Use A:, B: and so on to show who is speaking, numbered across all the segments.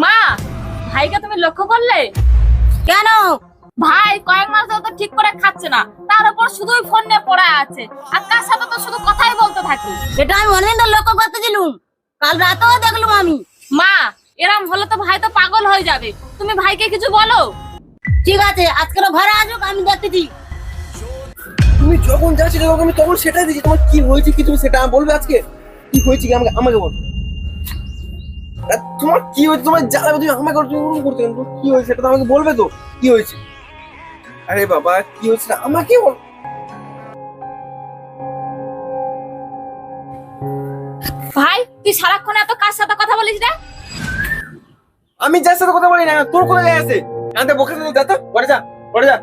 A: মা, ভাইকে তুমি লক্ষ্য করলে?
B: কেন?
A: ভাই কয়েক মাস ধরে তো ঠিক করে খাচ্ছে না, তার উপর শুধুই ফোন নিয়ে পড়ে আছে, আর কার সাথে তো শুধু কথাই বলতে থাকে।
B: এটা আমি অনেকদিন ধরে লক্ষ্য করতে দিলুম, কাল রাতেও দেখলুম আমি।
A: মা, এরম হলে তো ভাই তো পাগল হয়ে যাবে, তুমি ভাইকে কিছু বলো।
B: ঠিক আছে, আজকের ঘরে আসুক, আমি দেখতেছি।
C: তুমি যখন যা সেটা আমি তখন সেটাই দিচ্ছি। তোমার কি হয়েছে কি তুমি সেটা বলবে আজকে? কি হয়েছে কি আমাকে আমাকে বল। আর তোমার কি হয়েছে? তোমার জ্বালাবে তুমি আমাকে তুমি ওরকম করতে কেন? তোমার কি হয়েছে সেটা তো আমাকে বলবে তো। কি হয়েছে? আরে বাবা কি হয়েছে সেটা আমাকে বল।
A: ভাই, তুই সারাক্ষণ এত কার সাথে কথা বলিস রে?
C: আমি যার সাথে কথা বলি না, তোর কোথায় যায় আছে? আনতে বকে দিতে যা তো, পরে যা পরে যা।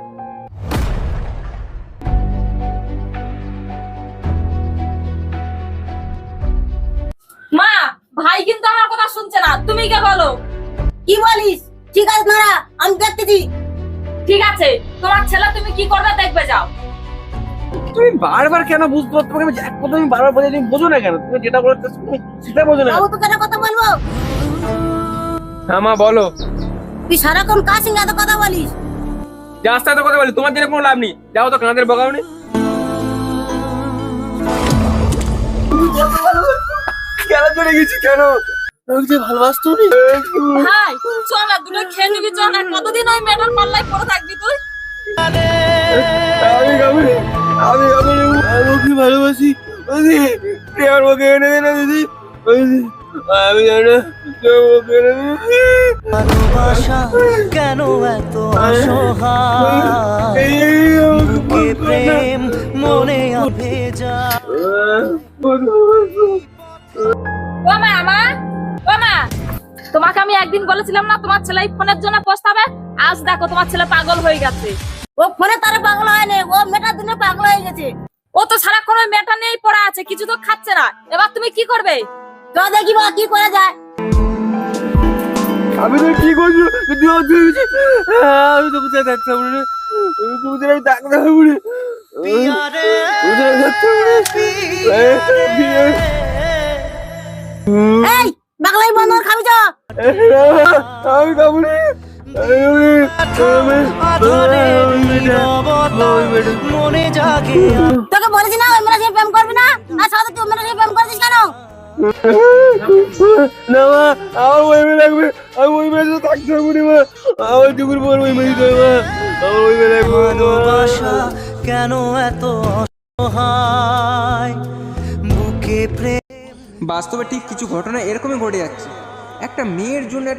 A: মা, ভাই কিন্তু আমার কথা শুনছে না, তুমি কে বলো।
B: কি বলিস? ঠিক আছে দাঁড়া, আমি দেখতেছি।
A: ঠিক আছে, তোমার ছেলে তুমি কি করবে দেখবে যাও।
C: তুমি বারবার কেন বুঝতে পারছো? তোমাকে আমি এক কথা আমি বারবার বলি, তুমি বোঝো না কেন? তুমি যেটা বলতে চাচ্ছো তুমি সেটা বোঝো না।
B: বাবু তোকে একটা কথা বলবো।
C: হ্যাঁ মা বলো।
B: তুই সারাক্ষণ কার সঙ্গে এত কথা বলিস?
C: যার সাথে কথা বলি তোমার জন্য কোনো লাভ নেই। যাও তো কাঁধের বগাও নেই। কেন চলে গেছি কেন? আমি যে ভালোবাসতো নি।
A: ভাই চল না, দুটো খেয়ে নিবি, চল না। কতদিন ওই মেয়েটার পাল্লায় পড়ে থাকবি তুই?
C: আমি আমি আমি আমি ওকে ভালোবাসি। তুই আমার ওকে এনে দে না দিদি। আমি জানি না তুই ওকে এনে দে।
D: ভালোবাসা কেন এত অসহায়, বুকে প্রেম মনে ভেজা।
A: ও মা, ও মা, তোমাকে আমি একদিন বলেছিলাম না তোমার ছেলে এই ফোনের জন্য পস্তাবে? আজ দেখো তোমার ছেলে পাগল হয়ে গেছে।
B: ও ফোনে তারা পাগল হয়নি, ও মেটার দিনে পাগল হয়ে গেছে।
A: ও তো সারাক্ষণ ওই মেয়েটা নিয়েই পড়ে আছে, কিছু তো খাচ্ছে না। এবার তুমি কি করবে?
B: তো দেখি বা কি করা যায়।
C: আমি তো কি করছি? আমি তো কোথায় থাকতাম না। আমি কোথায় থাকতাম না।
D: পিয়ারে
B: এই বাংলাই বন্ধ কর, খাবি তো?
C: আমি খাবো না।
D: আধারে নীরবতা মনে জাগে।
B: তোকে বলেছি না ওই মেয়ের সঙ্গে প্রেম করবি না, আর সাথে তুই ওই মেয়ের সঙ্গে প্রেম করছিস কেন?
C: না মা, আমার ওই মেয়ে লাগবে। আমি ওই মেয়ের সাথে থাকতে পারবো না মা। আমার দুপুর পর ওই মেয়ে দিতে হবে মা। আমার ওই মেয়ে লাগবে।
D: ভালোবাসা কেন এত অসহায়, বুকে প্রেম।
E: বাস্তবে ঠিক কিছু ঘটনা এরকমই ঘটে যাচ্ছে। একটা মেয়ের জন্য